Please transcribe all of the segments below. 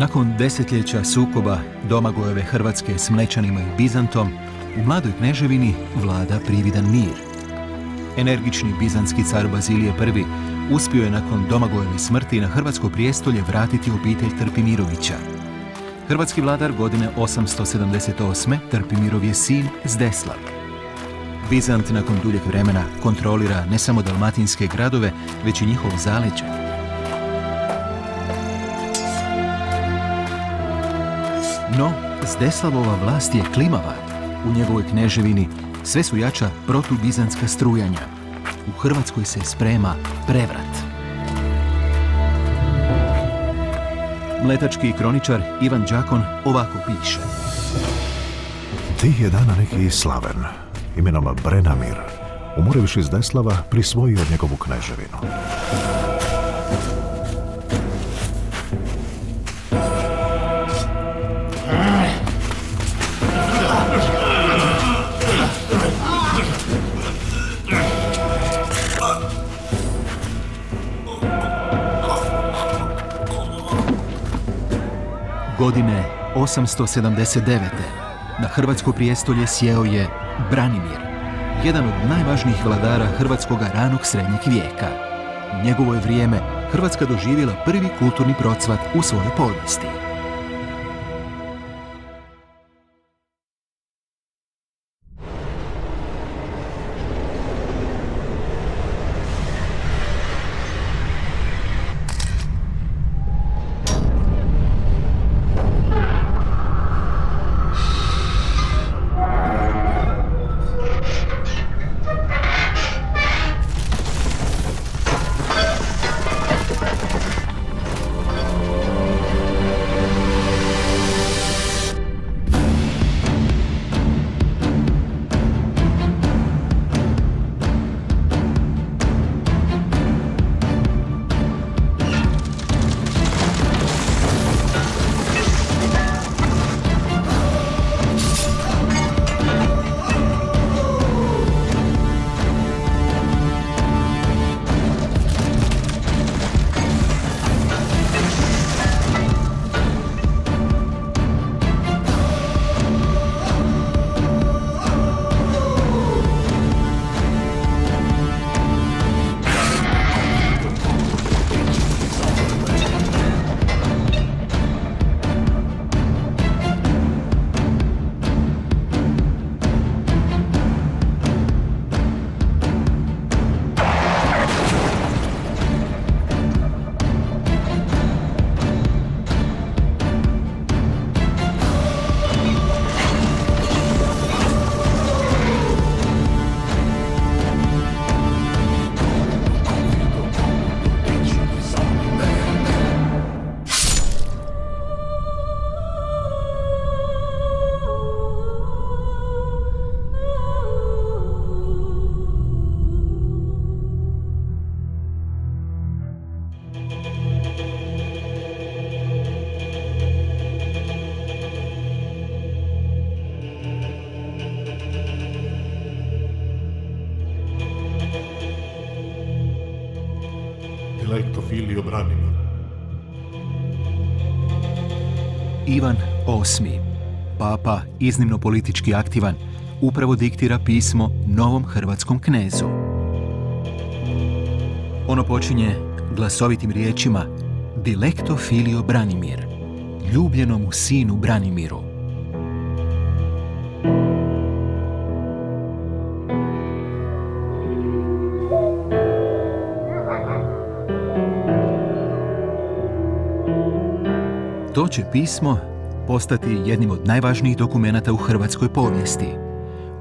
Nakon desetljeća sukoba Domagojeve Hrvatske s Mlečanima i Bizantom, u mladoj kneževini vlada prividan mir. Energični bizantski car Bazilije I uspio je nakon Domagojeve smrti na hrvatsko prijestolje vratiti obitelj Trpimirovića. Hrvatski vladar godine 878. Trpimirov je sin Zdeslav. Bizant nakon duljeg vremena kontrolira ne samo dalmatinske gradove, već i njihovo zaleđe. No, Zdeslavova vlast je klimava. U njegovoj kneževini sve su jača protubizantska strujanja. U Hrvatskoj se sprema prevrat. Mletački kroničar Ivan Đakon ovako piše. Tih je dana neki slaven, imenom Brenamir, umorivši Zdeslava, prisvojio njegovu kneževinu. Godine 879. na hrvatsko prijestolje sjeo je Branimir, jedan od najvažnijih vladara hrvatskoga ranog srednjeg vijeka. U njegovo je vrijeme Hrvatska doživjela prvi kulturni procvat u svojoj povijesti. Dilecto filio Branimir. Ivan VIII, papa iznimno politički aktivan, upravo diktira pismo novom hrvatskom knezu. Ono počinje glasovitim riječima Dilecto filio Branimir, ljubljenomu sinu Branimiru. To će pismo postati jednim od najvažnijih dokumenata u hrvatskoj povijesti.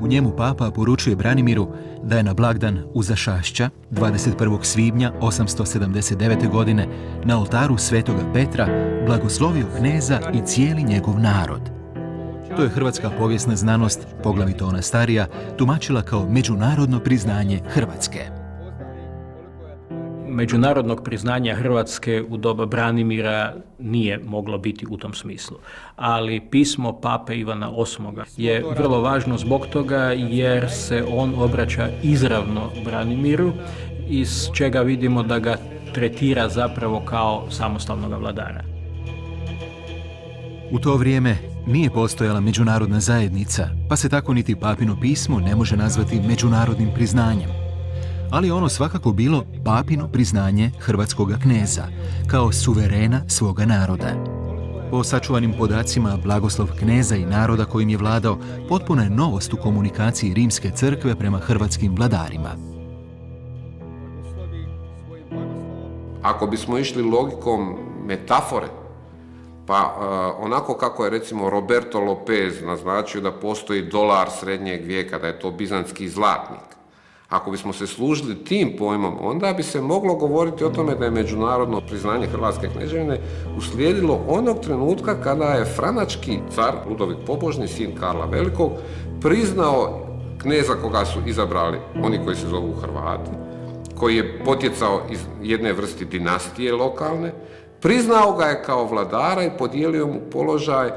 U njemu papa poručuje Branimiru da je na blagdan Uzašašća 21. svibnja 879. godine na oltaru Svetoga Petra blagoslovio kneza i cijeli njegov narod. To je hrvatska povijesna znanost, poglavito ona starija, tumačila kao međunarodno priznanje Hrvatske. Međunarodnog priznanja Hrvatske u doba Branimira nije moglo biti u tom smislu. Ali pismo pape Ivana VIII je vrlo važno zbog toga jer se on obraća izravno Branimiru, iz čega vidimo da ga tretira zapravo kao samostalnog vladara. U to vrijeme nije postojala međunarodna zajednica, pa se tako niti papino pismo ne može nazvati međunarodnim priznanjem. Ali ono svakako bilo papino priznanje hrvatskoga kneza, kao suverena svoga naroda. Po sačuvanim podacima, blagoslov kneza i naroda kojim je vladao potpuna je novost u komunikaciji Rimske crkve prema hrvatskim vladarima. Ako bismo išli logikom metafore, pa onako kako je recimo Roberto Lopez naznačio da postoji dolar srednjeg vijeka, da je to bizantski zlatnik. Ako bismo se služili tim pojmom, onda bi se moglo govoriti o tome da je međunarodno priznanje Hrvatske kneževine uslijedilo onog trenutka kada je franački car Ludovik Pobožni, sin Karla Velikog, priznao kneza koga su izabrali oni koji se zovu Hrvati, koji je potjecao iz jedne vrste dinastije lokalne, priznao ga je kao vladara i podijelio mu položaj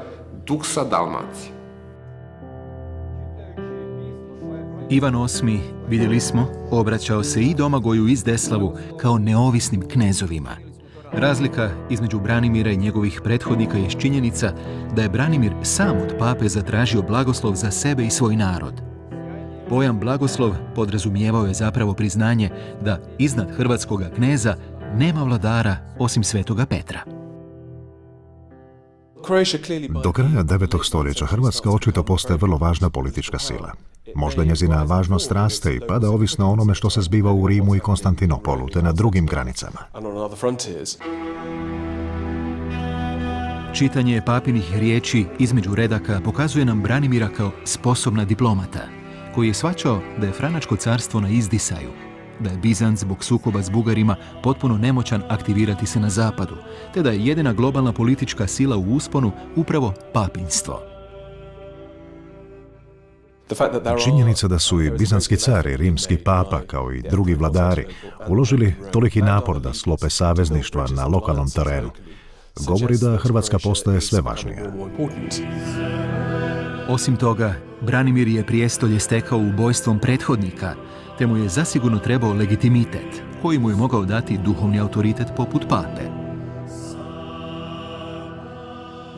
duksa Dalmacije. Ivan VIII, vidjeli smo, obraćao se i Domagoju i Zdeslavu kao neovisnim knezovima. Razlika između Branimira i njegovih prethodnika je činjenica da je Branimir sam od pape zatražio blagoslov za sebe i svoj narod. Pojam blagoslov podrazumijevao je zapravo priznanje da iznad hrvatskoga kneza nema vladara osim svetoga Petra. Do kraja 9. stoljeća Hrvatska očito postaje vrlo važna politička sila. Možda njezina važnost raste i pada ovisno o onome što se zbiva u Rimu i Konstantinopolu, te na drugim granicama. Čitanje papinih riječi između redaka pokazuje nam Branimira kao sposobna diplomata, koji je shvaćao da je Franačko carstvo na izdisaju, da je Bizant zbog sukoba s Bugarima potpuno nemoćan aktivirati se na zapadu, te da je jedina globalna politička sila u usponu upravo papinstvo. Činjenica da su i bizantski car i rimski papa, kao i drugi vladari, uložili toliki napor da sklope savezništva na lokalnom terenu, govori da Hrvatska postaje sve važnija. Osim toga, Branimir je prijestolje stekao ubojstvom prethodnika, te mu je zasigurno trebao legitimitet, koji mu je mogao dati duhovni autoritet poput pape.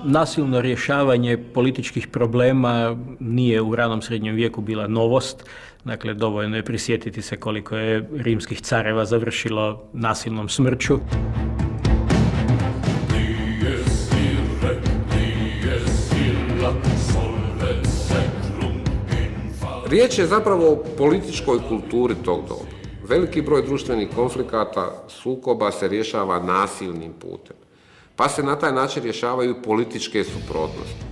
Nasilno rješavanje političkih problema nije u ranom srednjem vijeku bila novost. Dakle, dovoljno je prisjetiti se koliko je rimskih careva završilo nasilnom smrću. Riječ je zapravo o političkoj kulturi tog doba. Veliki broj društvenih konflikata, sukoba se rješava nasilnim putem. Pa se na taj način rješavaju političke suprotnosti.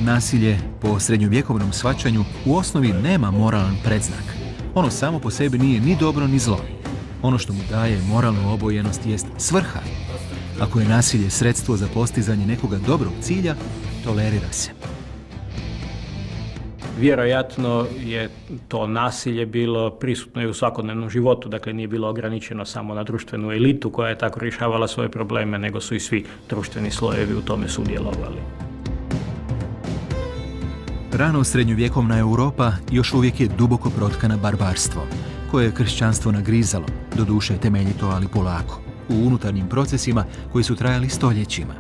Nasilje, po srednjovjekovnom shvaćanju, u osnovi nema moralan predznak. Ono samo po sebi nije ni dobro ni zlo. Ono što mu daje moralnu obojenost jest svrha. Ako je nasilje sredstvo za postizanje nekoga dobrog cilja, tolerira se. Vjerojatno je to nasilje bilo prisutno i u svakodnevnom životu, dakle nije bilo ograničeno samo na društvenu elitu koja je tako rješavala svoje probleme, nego su i svi društveni slojevi u tome sudjelovali. Rano srednjovjekovna Europa još uvijek je duboko protkana barbarstvom, koje je kršćanstvo nagrizalo, doduše temeljito ali polako, u unutarnjim procesima koji su trajali stoljećima.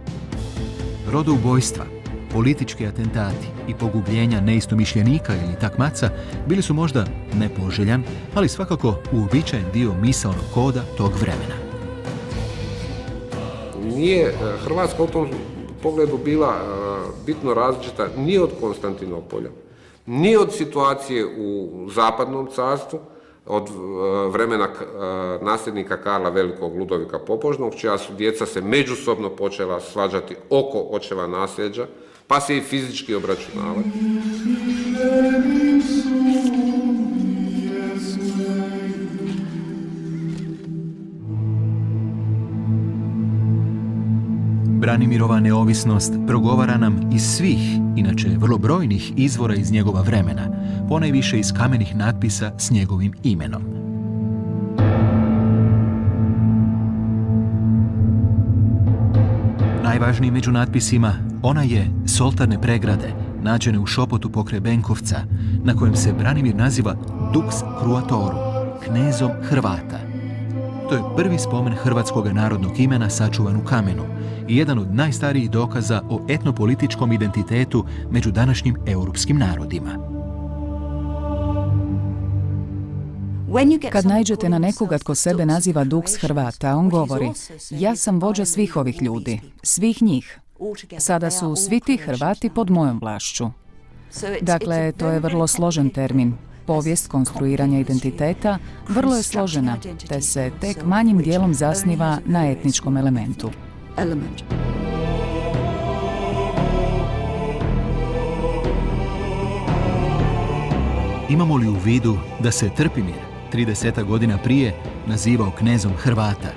Rodoubojstva, politički atentati i pogubljenja neistomišljenika ili takmaca bili su možda nepoželjan, ali svakako uobičajen dio misaonog koda tog vremena. Nije Hrvatska u tom pogledu bila bitno različita ni od Konstantinopolja, ni od situacije u zapadnom carstvu, od vremena nasljednika Karla Velikog Ludovika Pobožnog, čija su djeca se međusobno počela svađati oko očeva nasljeđa, pa se i fizički obračunavati. Branimirova neovisnost progovara nam iz svih, inače vrlo brojnih izvora iz njegova vremena, ponajviše iz kamenih natpisa s njegovim imenom. Najvažniji među natpisima ona je s oltarne pregrade, nađene u šopotu pokraj Benkovca, na kojem se Branimir naziva Dux Cruatorum, knezom Hrvata. To je prvi spomen hrvatskog narodnog imena sačuvan u kamenu i jedan od najstarijih dokaza o etnopolitičkom identitetu među današnjim europskim narodima. Kad naiđete na nekoga tko sebe naziva Dux Hrvata, on govori: ja sam vođa svih ovih ljudi, svih njih. Sada su svi ti Hrvati pod mojom vlašću. Dakle, to je vrlo složen termin. Povijest konstruiranja identiteta vrlo je složena, te se tek manjim dijelom zasniva na etničkom elementu. Imamo li u vidu da se Trpimir 30 godina prije nazivao knezom Hrvata?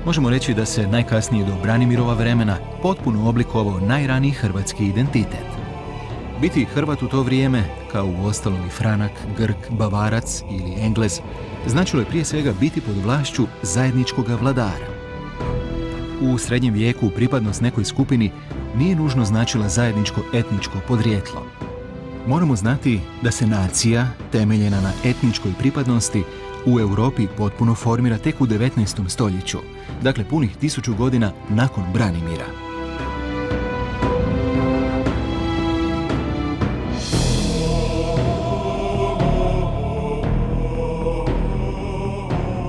Možemo reći da se najkasnije do Branimirova vremena potpuno oblikovao najraniji hrvatski identitet. Biti Hrvat u to vrijeme, kao u ostalom i Franak, Grk, Bavarac ili Englez, značilo je prije svega biti pod vlašću zajedničkoga vladara. U srednjem vijeku pripadnost nekoj skupini nije nužno značila zajedničko etničko podrijetlo. Moramo znati da se nacija, temeljena na etničkoj pripadnosti, u Europi potpuno formira tek u 19. stoljeću, dakle punih 1000 godina nakon Branimira.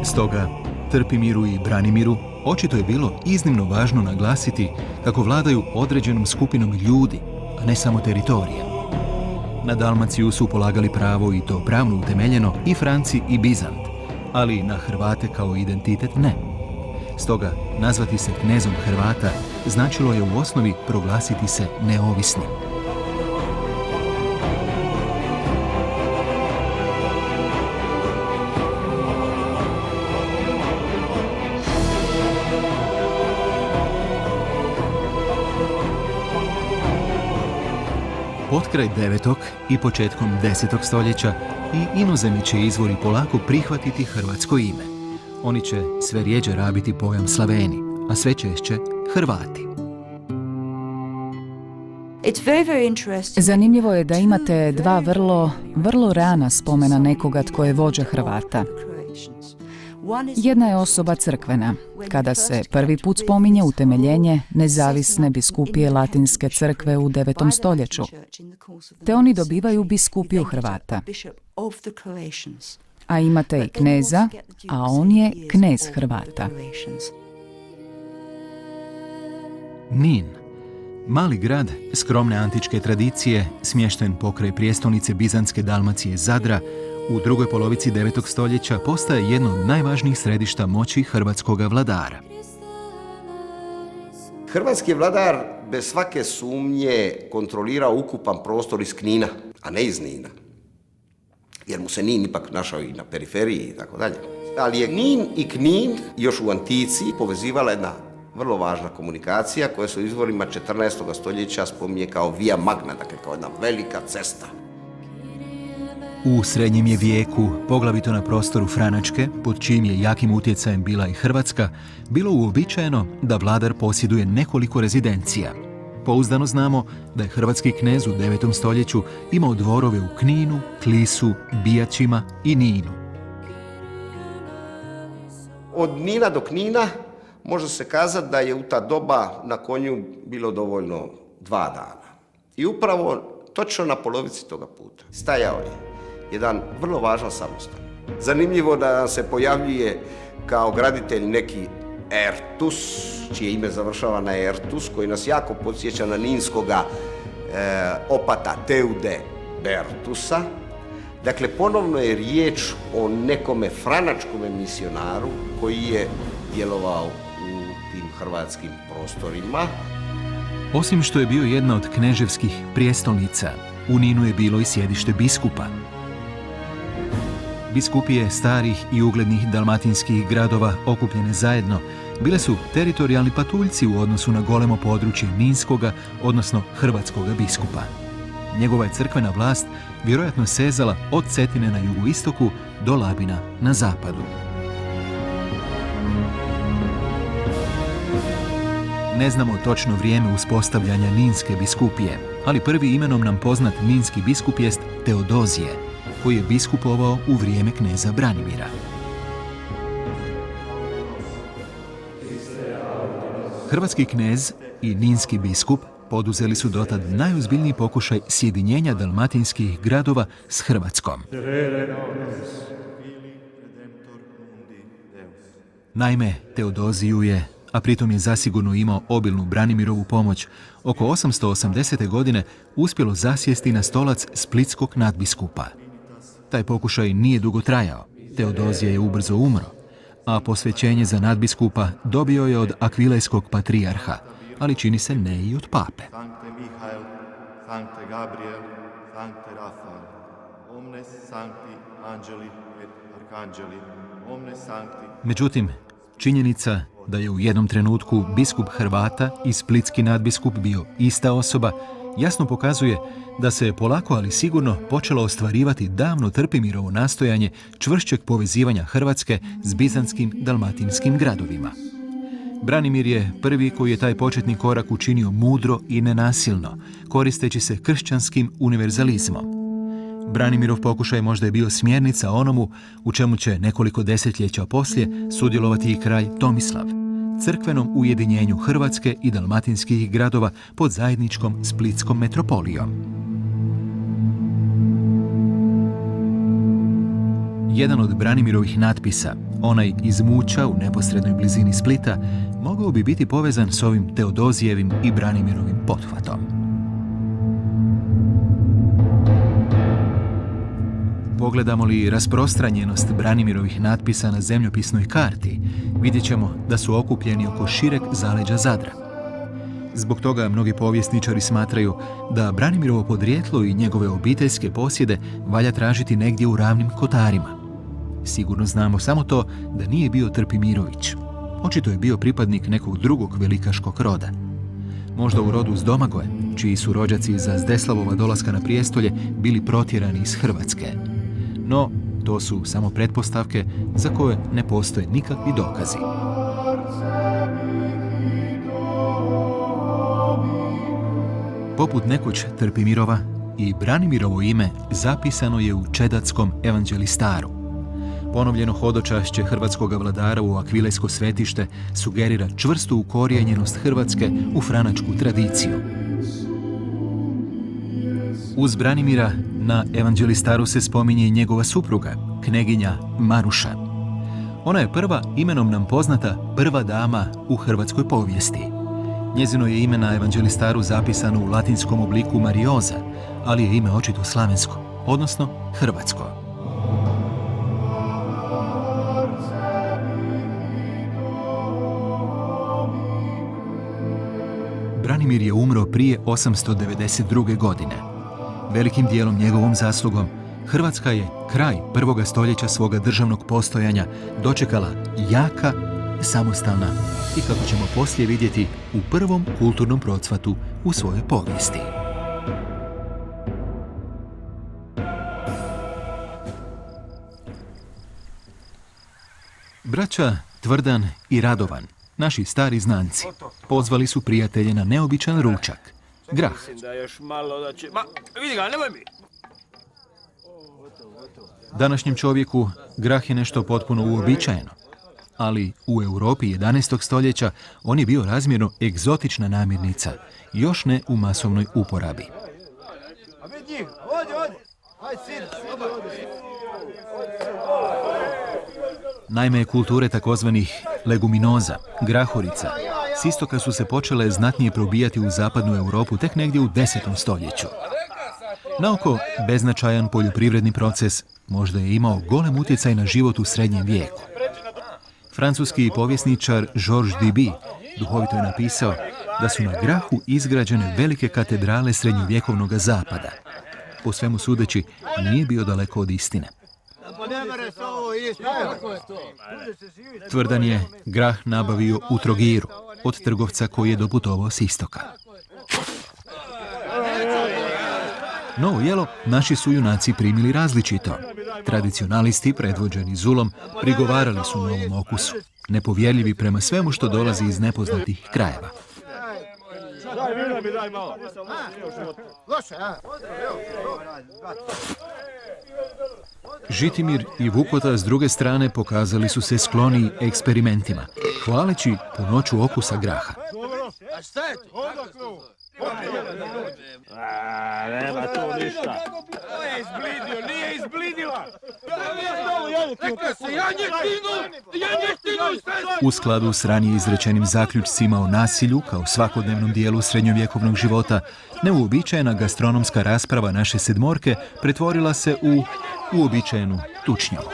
Stoga, Trpimiru i Branimiru očito je bilo iznimno važno naglasiti kako vladaju određenom skupinom ljudi, a ne samo teritorijem. Na Dalmaciju su polagali pravo i to pravno utemeljeno i Franci i Bizant, ali na Hrvate kao identitet ne. Stoga, nazvati se knezom Hrvata značilo je u osnovi proglasiti se neovisnim. Potkraj 9. i početkom 10. stoljeća i inozemni će izvori polako prihvatiti hrvatsko ime. Oni će sve rjeđe rabiti pojam Slaveni, a sve češće Hrvati. Zanimljivo je da imate dva vrlo rana spomena nekoga tko je vođa Hrvata. Jedna je osoba crkvena, kada se prvi put spominje utemeljenje nezavisne biskupije Latinske crkve u 9. stoljeću, te oni dobivaju biskupiju Hrvata. A imate i kneza, a on je knez Hrvata. Nin, mali grad skromne antičke tradicije, smješten pokraj prijestolnice Bizantske Dalmacije Zadra, u drugoj polovici 9. stoljeća postaje jedno od najvažnijih središta moći hrvatskoga vladara. Hrvatski vladar bez svake sumnje kontrolirao ukupan prostor iz Knina, a ne iz Nina. Jer mu se Nin ipak našao i na periferiji i tako dalje. Ali je Nin i Knin još u antici povezivala jedna vrlo važna komunikacija koja se u izvorima 14. stoljeća spominje kao Via Magna, dakle kao jedna velika cesta. U srednjem je vijeku, poglavito na prostoru Franačke, pod čijim je jakim utjecajem bila i Hrvatska, bilo uobičajeno da vladar posjeduje nekoliko rezidencija. Pouzdano znamo da je hrvatski knez u 9. stoljeću imao dvorove u Kninu, Klisu, Bijaćima i Ninu. Od Nina do Knina može se kazati da je u ta doba na konju bilo dovoljno 2 dana. I upravo točno na polovici toga puta stajao je jedan vrlo važan samostan. Zanimljivo da nam se pojavljuje kao graditelj neki Ertus, čije ime završava na Ertus, koji nas jako podsjeća na ninskoga opata Teude Bertusa. Dakle, ponovno je riječ o nekome franačkome misionaru koji je djelovao u tim hrvatskim prostorima. Osim što je bio jedna od kneževskih prijestolnica, u Ninu je bilo i sjedište biskupa. Biskupije starih i uglednih dalmatinskih gradova okupljene zajedno bile su teritorijalni patuljci u odnosu na golemo područje ninskoga, odnosno hrvatskoga biskupa. Njegova je crkvena vlast vjerojatno sezala od Cetine na jugoistoku do Labina na zapadu. Ne znamo točno vrijeme uspostavljanja ninske biskupije, ali prvi imenom nam poznat ninski biskup jest Teodozije, koji je biskupovao u vrijeme kneza Branimira. Hrvatski knez i ninski biskup poduzeli su dotad najozbiljniji pokušaj sjedinjenja dalmatinskih gradova s Hrvatskom. Naime, Teodoziju je, a pritom je zasigurno imao obilnu Branimirovu pomoć, oko 880. godine uspjelo zasjesti na stolac splitskog nadbiskupa. Taj pokušaj nije dugo trajao. Teodozije je ubrzo umro, a posvećenje za nadbiskupa dobio je od akvilejskog patrijarha, ali čini se ne i od pape. Sancte Mihael, Sancte Gabriel, Sancte Rafael, omnes sancti angeli et arcangeli, omnes sancti. Međutim, činjenica da je u jednom trenutku biskup Hrvata i splitski nadbiskup bio ista osoba, jasno pokazuje da se polako ali sigurno počelo ostvarivati davno Trpimirovo nastojanje čvršćeg povezivanja Hrvatske s bizantskim dalmatinskim gradovima. Branimir je prvi koji je taj početni korak učinio mudro i nenasilno, koristeći se kršćanskim univerzalizmom. Branimirov pokušaj možda je bio smjernica onomu u čemu će nekoliko desetljeća poslije sudjelovati i kralj Tomislav, crkvenom ujedinjenju Hrvatske i dalmatinskih gradova pod zajedničkom splitskom metropolijom. Jedan od Branimirovih natpisa, onaj iz Muća u neposrednoj blizini Splita, mogao bi biti povezan s ovim Teodozijevim i Branimirovim pothvatom. Pogledamo li rasprostranjenost Branimirovih natpisa na zemljopisnoj karti, vidjet ćemo da su okupljeni oko šireg zaleđa Zadra. Zbog toga mnogi povjesničari smatraju da Branimirovo podrijetlo i njegove obiteljske posjede valja tražiti negdje u Ravnim Kotarima. Sigurno znamo samo to da nije bio Trpimirović. Očito je bio pripadnik nekog drugog velikaškog roda. Možda u rodu s Domagoje, čiji su rođaci za Zdeslavova dolaska na prijestolje bili protjerani iz Hrvatske. No, to su samo pretpostavke za koje ne postoje nikakvi dokazi. Poput nekoć Trpimirova, i Branimirovo ime zapisano je u Čedatskom evanđelistaru. Ponovljeno hodočašće hrvatskog vladara u akvilejsko svetište sugerira čvrstu ukorijenjenost Hrvatske u franačku tradiciju. Uz Branimira na evanđelistaru se spominje i njegova supruga, kneginja Maruša. Ona je prva imenom nam poznata prva dama u hrvatskoj povijesti. Njezino je ime na evanđelistaru zapisano u latinskom obliku Marioza, ali je ime očito slavensko, odnosno hrvatsko. Branimir je umro prije 892. godine. Velikim dijelom njegovom zaslugom Hrvatska je kraj prvoga stoljeća svoga državnog postojanja dočekala jaka, samostalna i, kako ćemo poslije vidjeti, u prvom kulturnom procvatu u svojoj povijesti. Braća Tvrdan i Radovan, naši stari znanci, pozvali su prijatelje na neobičan ručak. Grah. Današnjem čovjeku grah je nešto potpuno uobičajeno, ali u Europi 11. stoljeća on je bio razmjerno egzotična namirnica, još ne u masovnoj uporabi. Naime, kulture takozvanih leguminoza, grahorica, s istoka su se počele znatnije probijati u zapadnu Europu tek negdje u 10. stoljeću. Naoko beznačajan poljoprivredni proces možda je imao golem utjecaj na život u srednjem vijeku. Francuski povjesničar Georges Duby duhovito je napisao da su na grahu izgrađene velike katedrale srednjovjekovnog zapada. Po svemu sudeći, nije bio daleko od istine. Tvrdan je grah nabavio u Trogiru od trgovca koji je doputovao s istoka. Novo jelo naši su junaci primili različito. Tradicionalisti, predvođeni Zulom, prigovarali su novom okusu, nepovjerljivi prema svemu što dolazi iz nepoznatih krajeva. Žitimir i Vukota s druge strane pokazali su se skloniji eksperimentima, hvaleći punoću okusa graha. Nema to ništa. Nije izblidio. U skladu s ranije izrečenim zaključcima o nasilju kao svakodnevnom dijelu srednjovjekovnog života, neuobičajena gastronomska rasprava naše sedmorke pretvorila se u uobičajenu tučnjavu.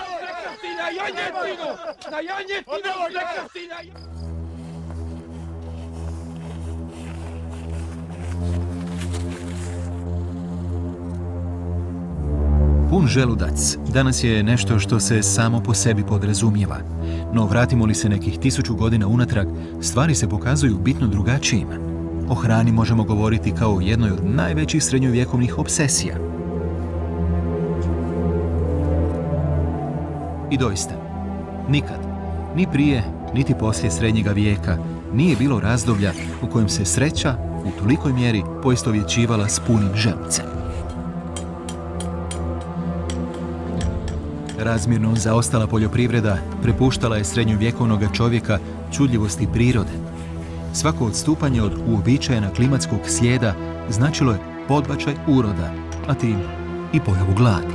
Pun želudac danas je nešto što se samo po sebi podrazumijeva. No vratimo li se nekih 1000 godina unatrag, stvari se pokazuju bitno drugačijima. O hrani možemo govoriti kao o jednoj od najvećih srednjovjekovnih obsesija. I doista, nikad, ni prije, niti poslije srednjega vijeka, nije bilo razdoblja u kojem se sreća u tolikoj mjeri poistovjećivala s punim želucem. Razmjerno zaostala poljoprivreda prepuštala je srednjovjekovnog čovjeka čudljivosti prirode. Svako odstupanje od uobičajena klimatskog slijeda značilo je podbačaj uroda, a tim i pojavu gladi.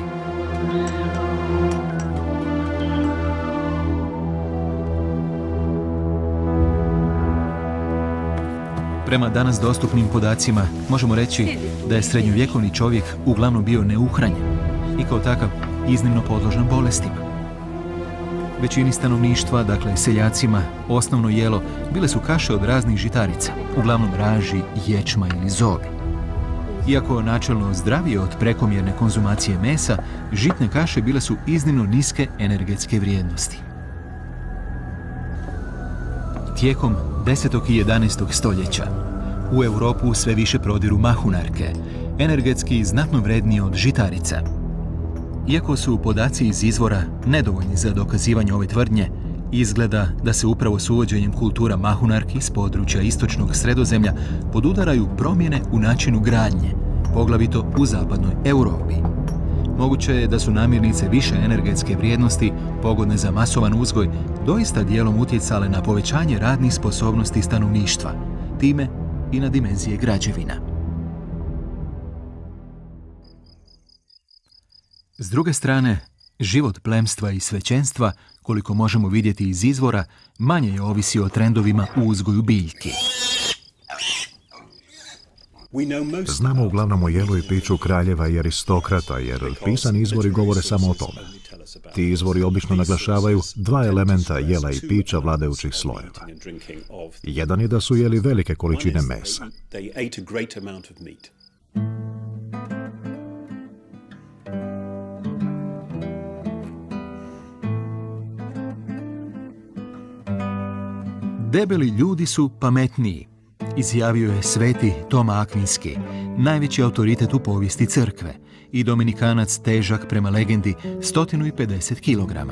Prema danas dostupnim podacima možemo reći da je srednjovjekovni čovjek uglavnom bio neuhranjen i kao takav iznimno podložan bolestima. Većini stanovništva, dakle seljacima, osnovno jelo bile su kaše od raznih žitarica, uglavnom raži, ječma ili zobi. Iako načelno zdravije od prekomjerne konzumacije mesa, žitne kaše bile su iznimno niske energetske vrijednosti. Tijekom 10. i 11. stoljeća u Europu sve više prodiru mahunarke, energetski znatno vrednije od žitarica. Iako su podaci iz izvora nedovoljni za dokazivanje ove tvrdnje, izgleda da se upravo s uvođenjem kultura mahunarki s područja istočnog Sredozemlja podudaraju promjene u načinu gradnje, poglavito u zapadnoj Europi. Moguće je da su namirnice više energetske vrijednosti, pogodne za masovan uzgoj, doista dijelom utjecale na povećanje radnih sposobnosti stanovništva, time i na dimenzije građevina. S druge strane, život plemstva i svećenstva, koliko možemo vidjeti iz izvora, manje je ovisio o trendovima u uzgoju biljki. Znamo uglavnom o jelu i piću kraljeva i aristokrata, jer pisani izvori govore samo o tome. Ti izvori obično naglašavaju dva elementa jela i pića vladajućih slojeva. Jedan je da su jeli velike količine mesa. Debeli ljudi su pametniji, izjavio je sveti Toma Akvinski, najveći autoritet u povijesti crkve i dominikanac težak prema legendi 150 kg.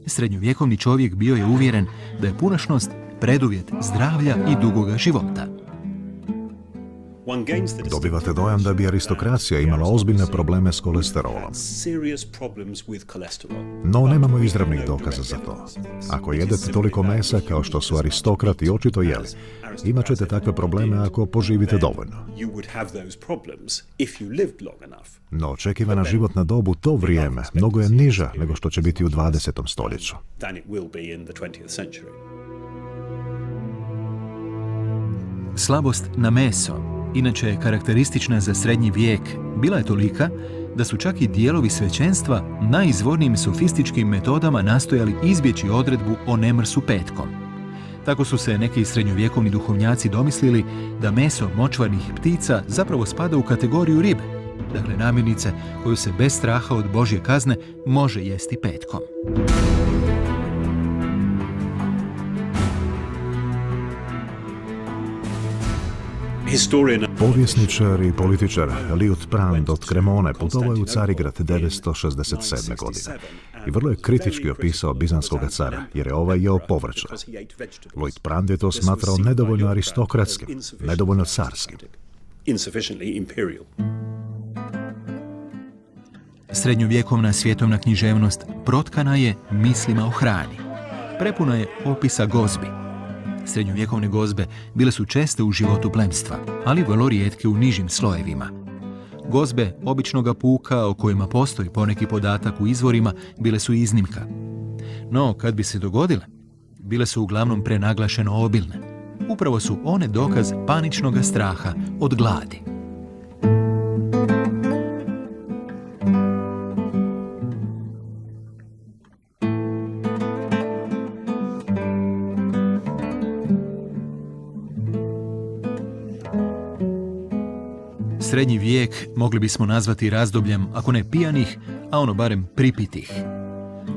Srednjovjekovni čovjek bio je uvjeren da je punošnost preduvjet zdravlja i dugoga života. Dobivate dojam da bi aristokracija imala ozbiljne probleme s kolesterolom. No, nemamo izravnih dokaza za to. Ako jedete toliko mesa kao što su aristokrati očito jeli, imat ćete takve probleme ako poživite dovoljno. No, očekivana životna dob u to vrijeme mnogo je niža nego što će biti u 20. stoljeću. Slabost na meso, inače je karakteristična za srednji vijek, bila je tolika da su čak i dijelovi svećenstva najizvornijim sofističkim metodama nastojali izbjeći odredbu o nemrsu petkom. Tako su se neki srednjovjekovni duhovnjaci domislili da meso močvarnih ptica zapravo spada u kategoriju ribe, dakle namirnice koju se bez straha od Božje kazne može jesti petkom. Povjesničar i političar Liutprand od Cremone putovao je u Carigrad 967. godine i vrlo je kritički opisao bizanskog cara, jer je ovaj jeo povrće. Liutprand je to smatrao nedovoljno aristokratskim, nedovoljno carskim. Srednjovjekovna svjetovna književnost protkana je mislima o hrani. Prepuna je opisa gozbi. Srednjovjekovne gozbe bile su česte u životu plemstva, ali vrlo rijetke u nižim slojevima. Gozbe običnoga puka, o kojima postoji poneki podatak u izvorima, bile su iznimka. No, kad bi se dogodile, bile su uglavnom prenaglašeno obilne. Upravo su one dokaz paničnog straha od gladi. Srednji vijek mogli bismo nazvati razdobljem, ako ne pijanih, a ono barem pripitih.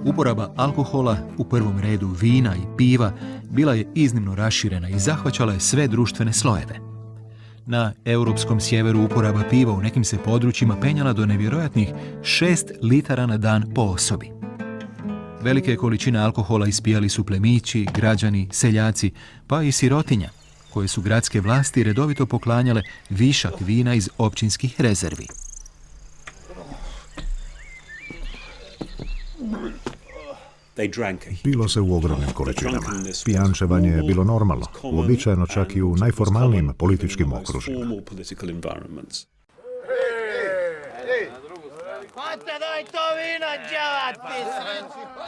Uporaba alkohola, u prvom redu vina i piva, bila je iznimno raširena i zahvaćala je sve društvene slojeve. Na europskom sjeveru uporaba piva u nekim se područjima penjala do nevjerojatnih 6 litara na dan po osobi. Velike količine alkohola ispijali su plemići, građani, seljaci, pa i sirotinja, koje su gradske vlasti redovito poklanjale višak vina iz općinskih rezervi. Pilo se u ogromnim količinama. Pijančevanje je bilo normalno, uobičajeno čak i u najformalnijim političkim okružjima.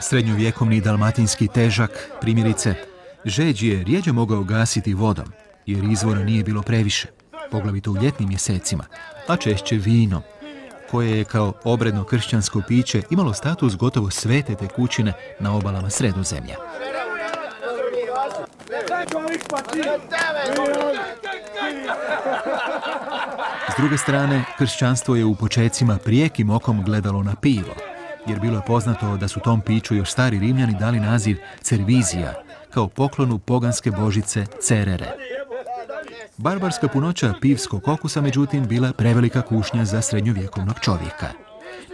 Srednjovjekovni dalmatinski težak, primjerice, žeđ je rijeđe mogao gasiti vodom, jer izvora nije bilo previše, poglavito u ljetnim mjesecima, a češće vinom, koje je kao obredno kršćansko piće imalo status gotovo svete tekućine na obalama Sredozemlja. S druge strane, kršćanstvo je u počecima prijekim okom gledalo na pivo, jer bilo je poznato da su tom piću još stari Rimljani dali naziv cervizija, kao poklonu poganske božice Cerere. Barbarska punoća pivskog okusa, međutim, bila prevelika kušnja za srednjovjekovnog čovjeka.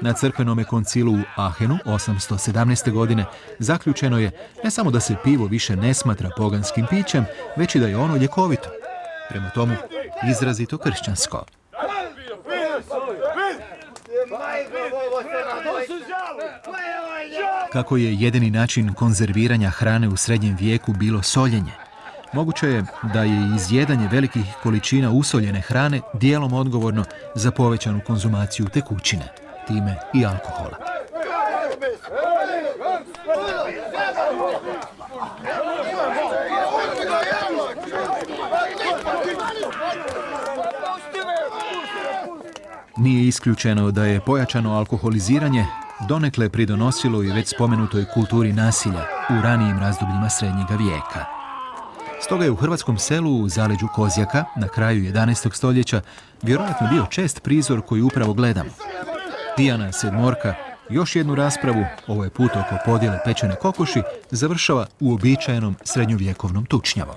Na crkvenome koncilu u Ahenu 817. godine zaključeno je ne samo da se pivo više ne smatra poganskim pićem, već i da je ono ljekovito. Prema tomu, izrazito kršćansko. Kako je jedini način konzerviranja hrane u srednjem vijeku bilo soljenje, moguće je da je izjedanje velikih količina usoljene hrane dijelom odgovorno za povećanu konzumaciju tekućine, time i alkohola. Nije isključeno da je pojačano alkoholiziranje donekle pridonosilo i već spomenutoj kulturi nasilja u ranijim razdobljima srednjega vijeka. Stoga je u hrvatskom selu u zaleđu Kozjaka na kraju 11. stoljeća vjerojatno bio čest prizor koji upravo gledamo. Pijana sedmorka još jednu raspravu, ovo je put oko podjele pečene kokoši, završava uobičajenom srednjovjekovnom tučnjavom.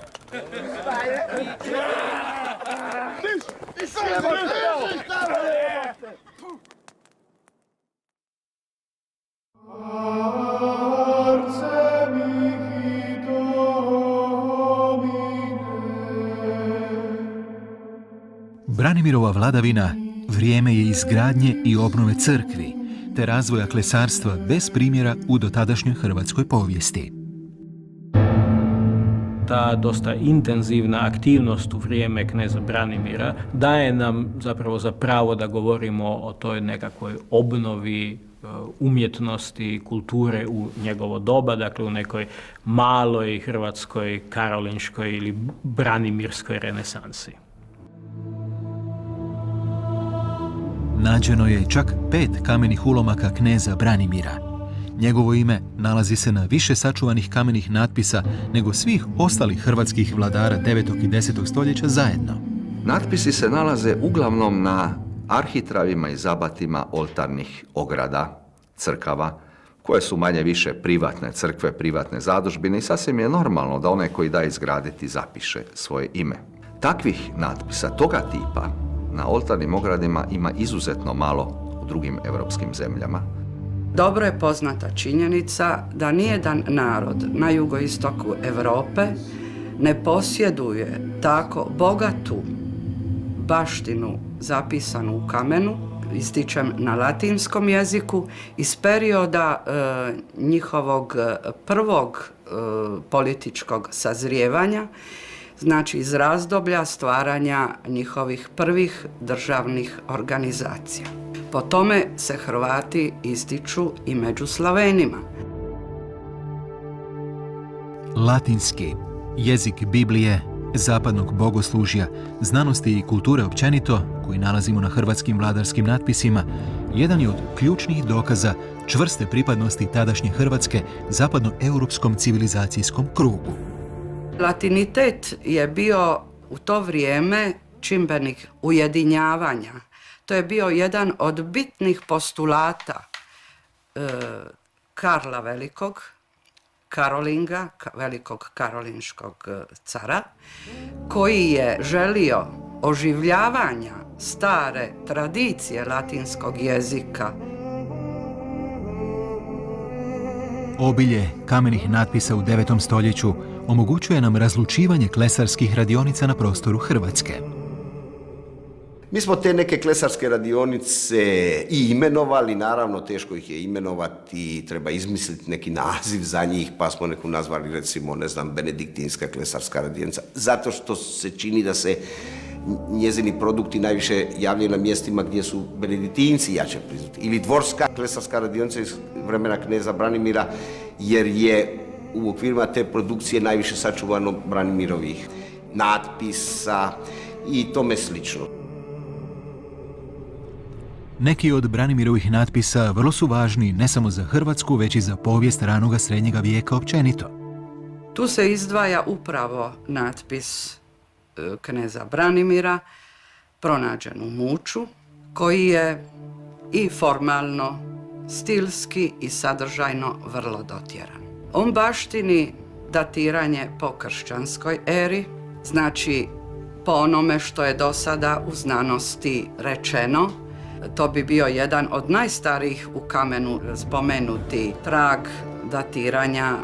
Branimirova vladavina vrijeme je izgradnje i obnove crkvi, te razvoja klesarstva bez primjera u dotadašnjoj hrvatskoj povijesti. Ta dosta intenzivna aktivnost u vrijeme kneza Branimira daje nam zapravo za pravo da govorimo o toj nekakvoj obnovi umjetnosti, kulture u njegovo doba, dakle u nekoj maloj hrvatskoj, karolinškoj ili branimirskoj renesansi. Nađeno je čak 5 kamenih ulomaka kneza Branimira. Njegovo ime nalazi se na više sačuvanih kamenih natpisa nego svih ostalih hrvatskih vladara 9. i 10. stoljeća zajedno. Natpisi se nalaze uglavnom na arhitravima i zabatima oltarnih ograda, crkava, koje su manje više privatne crkve, privatne zadužbine i sasvim je normalno da onaj koji da izgraditi zapiše svoje ime. Takvih natpisa toga tipa na oltarnim ogradima ima izuzetno malo u drugim europskim zemljama. Dobro je poznata činjenica da nijedan narod na jugoistoku Europe ne posjeduje tako bogatu baštinu zapisanu u kamenu ističem na latinskom jeziku, iz perioda njihovog prvog političkog sazrijevanja, znači iz razdoblja stvaranja njihovih prvih državnih organizacija. Po tome se Hrvati ističu i među Slavenima. Latinski, jezik Biblije, zapadnog bogoslužja, znanosti i kulture općenito, koji nalazimo na hrvatskim vladarskim natpisima, jedan je od ključnih dokaza čvrste pripadnosti tadašnje Hrvatske zapadnoeuropskom civilizacijskom krugu. Latinitet je bio u to vrijeme čimbenik ujedinjavanja. To je bio jedan od bitnih postulata Karla Velikog, Karolinga, velikog karolinškog cara, koji je želio oživljavanja stare tradicije latinskog jezika. Obilje kamenih natpisa u 9. stoljeću omogućuje nam razlučivanje klesarskih radionica na prostoru Hrvatske. Mi smo te neke klesarske radionice i imenovali, naravno teško ih je imenovati, treba izmisliti neki naziv za njih, pa smo neku nazvali recimo, Benediktinska klesarska radionica, zato što se čini da se njezini produkti najviše javljaju na mjestima gdje su benediktinci jače prisutni. Ili Dvorska klesarska radionica iz vremena kneza Branimira, jer je u okvirima te produkcije najviše sačuvano Branimirovih natpisa i tome slično. Neki od Branimirovih natpisa vrlo su važni ne samo za Hrvatsku, već i za povijest ranoga srednjega vijeka općenito. Tu se izdvaja upravo natpis kneza Branimira, pronađen u Muću, koji je i formalno, stilski i sadržajno vrlo dotjeran. On baštini datiranje po kršćanskoj eri, znači po onome što je do sada u znanosti rečeno. To bi bio jedan od najstarijih u kamenu spomenuti trag datiranja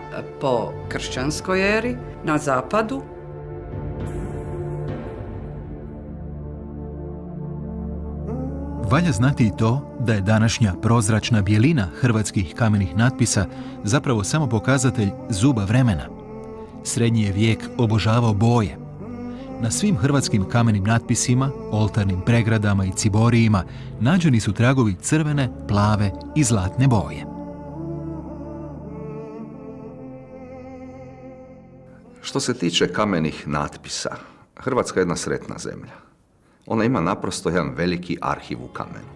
po kršćanskoj eri na zapadu. Valja znati i to da je današnja prozračna bijelina hrvatskih kamenih natpisa zapravo samo pokazatelj zuba vremena. Srednji je vijek obožavao boje. Na svim hrvatskim kamenim natpisima, oltarnim pregradama i ciborijima nađeni su tragovi crvene, plave i zlatne boje. Što se tiče kamenih natpisa, Hrvatska je jedna sretna zemlja. Ona ima naprosto jedan veliki arhiv u kamenu.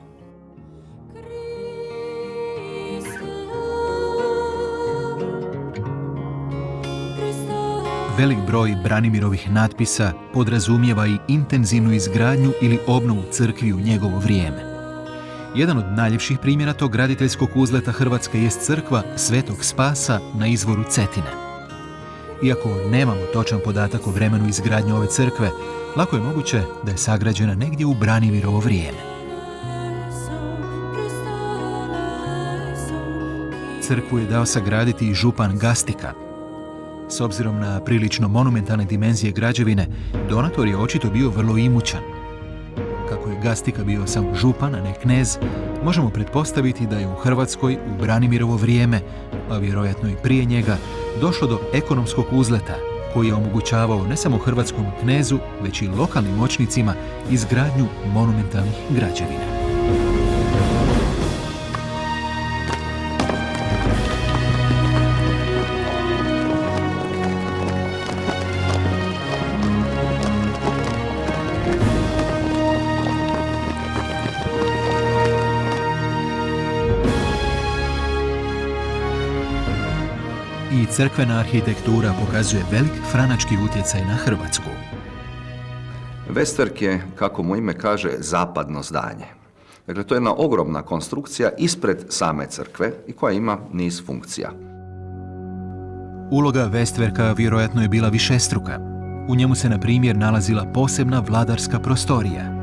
Velik broj Branimirovih natpisa podrazumijeva i intenzivnu izgradnju ili obnovu crkvi u njegovo vrijeme. Jedan od najljepših primjera tog graditeljskog uzleta Hrvatske jest crkva Svetog Spasa na izvoru Cetine. Iako nemamo točan podatak o vremenu izgradnje ove crkve, lako je moguće da je sagrađena negdje u Branimirovo vrijeme. Crkvu je dao sagraditi i župan Gastika. S obzirom na prilično monumentalne dimenzije građevine, donator je očito bio vrlo imućan. Kako je Gastika bio samo župan, a ne knez, možemo pretpostaviti da je u Hrvatskoj u Branimirovo vrijeme, a vjerojatno i prije njega, došlo do ekonomskog uzleta koji je omogućavao ne samo hrvatskom knezu, već i lokalnim moćnicima izgradnju monumentalnih građevina. I crkvena arhitektura pokazuje velik franački utjecaj na Hrvatsku. Vestverk je, kako mu ime kaže, zapadno zdanje. Dakle, to je jedna ogromna konstrukcija ispred same crkve i koja ima niz funkcija. Uloga Vestverka vjerojatno je bila višestruka. U njemu se, na primjer, nalazila posebna vladarska prostorija.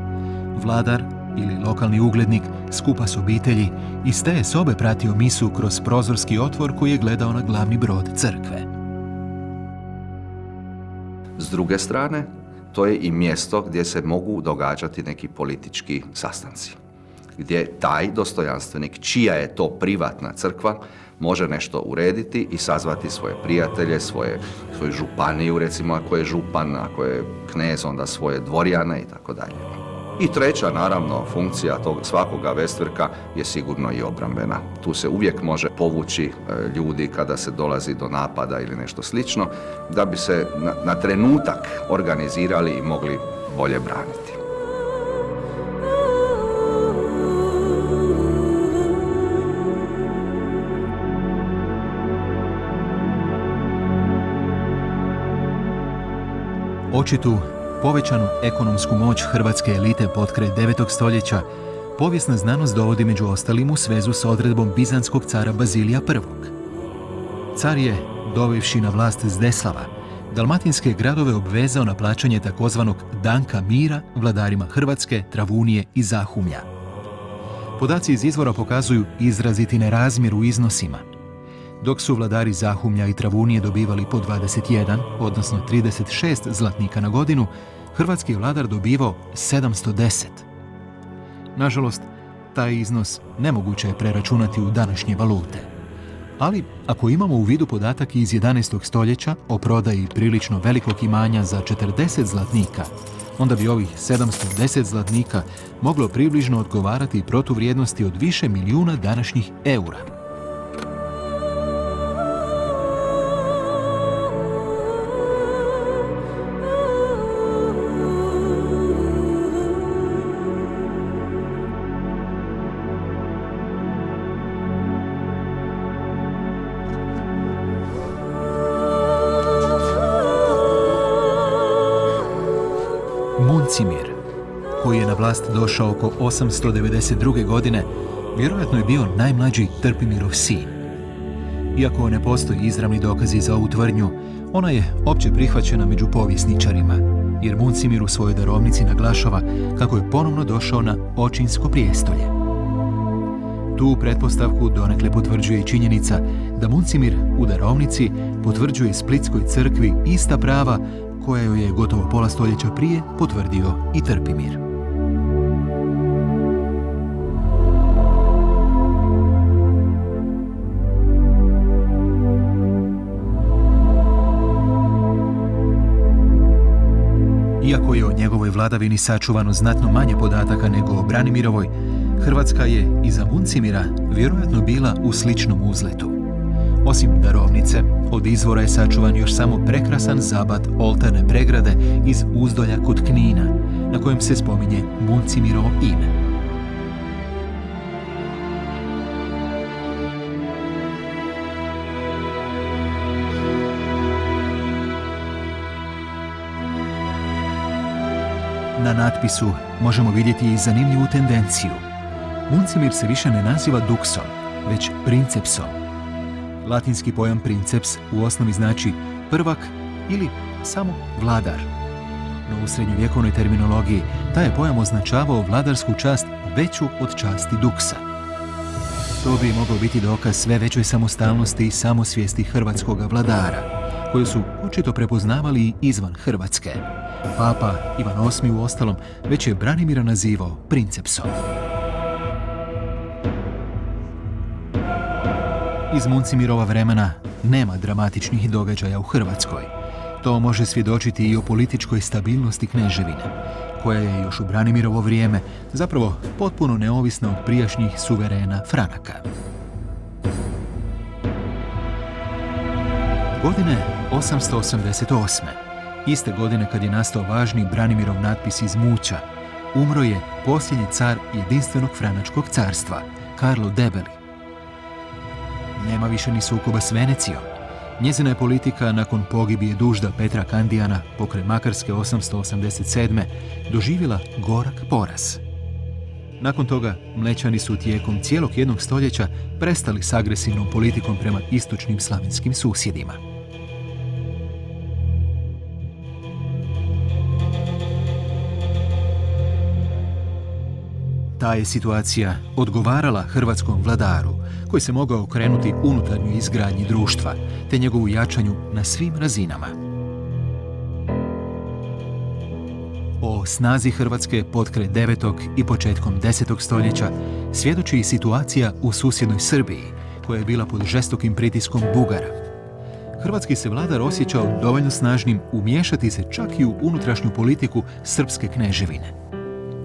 Vladar ili lokalni uglednik skupa s obitelji iz te sobe pratio misu kroz prozorski otvor koji je gledao na glavni brod crkve. S druge strane, to je i mjesto gdje se mogu događati neki politički sastanci. gdje taj dostojanstvenik, čija je to privatna crkva, može nešto urediti i sazvati svoje prijatelje, svoju županiju, recimo ako je župan, ako je knez, onda svoje dvorjane i tako dalje. I treća, naravno, funkcija tog svakoga Vestvrka je sigurno i obrambena. Tu se uvijek može povući ljudi kada se dolazi do napada ili nešto slično, da bi se na trenutak organizirali i mogli bolje braniti. Očitu povećanu ekonomsku moć hrvatske elite potkraj 9. stoljeća, povijesna znanost dovodi među ostalim u svezu s odredbom bizantskog cara Bazilija I. Car je, dovevši na vlast Zdeslava, dalmatinske gradove obvezao na plaćanje takozvanog danka mira vladarima Hrvatske, Travunije i Zahumlja. Podaci iz izvora pokazuju izraziti nerazmjer u iznosima. Dok su vladari Zahumlja i Travunije dobivali po 21, odnosno 36 zlatnika na godinu, hrvatski vladar dobivao 710. Nažalost, taj iznos nemoguće je preračunati u današnje valute. Ali, ako imamo u vidu podatak iz 11. stoljeća o prodaji prilično velikog imanja za 40 zlatnika, onda bi ovih 710 zlatnika moglo približno odgovarati protuvrijednosti od više milijuna današnjih eura. Muncimir, koji je na vlast došao oko 892. godine, vjerojatno je bio najmlađi Trpimirov sin. Iako ne postoji izravni dokazi za ovu tvrdnju, ona je opće prihvaćena među povjesničarima, jer Muncimir u svojoj darovnici naglašava kako je ponovno došao na očinsko prijestolje. Tu pretpostavku donekle potvrđuje i činjenica da Muncimir u darovnici potvrđuje Splitskoj crkvi ista prava koja joj je gotovo pola stoljeća prije potvrdio i Trpimir. Iako je o njegovoj vladavini sačuvano znatno manje podataka nego o Branimirovoj, Hrvatska je iza Muncimira vjerojatno bila u sličnom uzletu. Osim darovnice, od izvora je sačuvan još samo prekrasan zabat oltarne pregrade iz Uzdolja kod Knina, na kojem se spominje Muncimirovo ime. Na natpisu možemo vidjeti i zanimljivu tendenciju. Muncimir se više ne naziva duksom, već princepsom. Latinski pojam princeps u osnovi znači prvak ili samo vladar. No u srednjovjekovnoj terminologiji taj je pojam označavao vladarsku čast veću od časti duksa. To bi mogao biti dokaz sve većoj samostalnosti i samosvijesti hrvatskog vladara, koju su očito prepoznavali i izvan Hrvatske. Papa Ivan VIII uostalom već je Branimira nazivao princepsom. Iz Muncimirova vremena nema dramatičnih događaja u Hrvatskoj. To može svjedočiti i o političkoj stabilnosti kneževine, koja je još u Branimirovo vrijeme zapravo potpuno neovisna od prijašnjih suverena Franaka. Godine 888. Iste godine kad je nastao važni Branimirov natpis iz Muća, umro je posljednji car jedinstvenog Franačkog carstva, Karlo Debeli. Nema više ni sukoba s Venecijom. Njezina je politika nakon pogibije dužda Petra Kandijana pokraj Makarske 887. doživjela gorak poraz. Nakon toga, Mlečani su tijekom cijelog jednog stoljeća prestali s agresivnom politikom prema istočnim slavenskim susjedima. Ta je situacija odgovarala hrvatskom vladaru, koji se mogao okrenuti unutarnjoj izgradnji društva, te njegovu jačanju na svim razinama. O snazi Hrvatske potkraj 9. i početkom 10. stoljeća svjedoči i situacija u susjednoj Srbiji, koja je bila pod žestokim pritiskom Bugara. Hrvatski se vladar osjećao dovoljno snažnim umiješati se čak i u unutrašnju politiku srpske kneževine.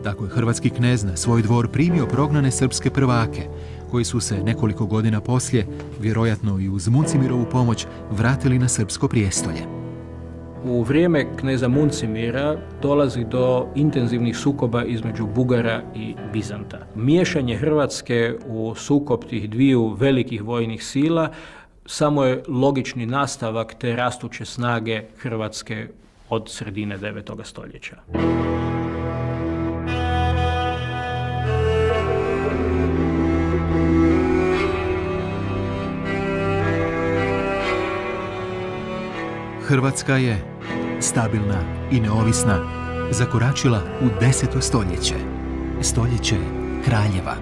Tako je hrvatski knez na svoj dvor primio prognane srpske prvake, koji su se nekoliko godina poslije, vjerojatno i uz Muncimirovu pomoć, vratili na srpsko prijestolje. U vrijeme kneza Muncimira dolazi do intenzivnih sukoba između Bugara i Bizanta. Miješanje Hrvatske u sukob tih dviju velikih vojnih sila samo je logični nastavak te rastuće snage Hrvatske od sredine 9. stoljeća. Hrvatska je, stabilna i neovisna, zakoračila u 10. stoljeće, stoljeće kraljeva.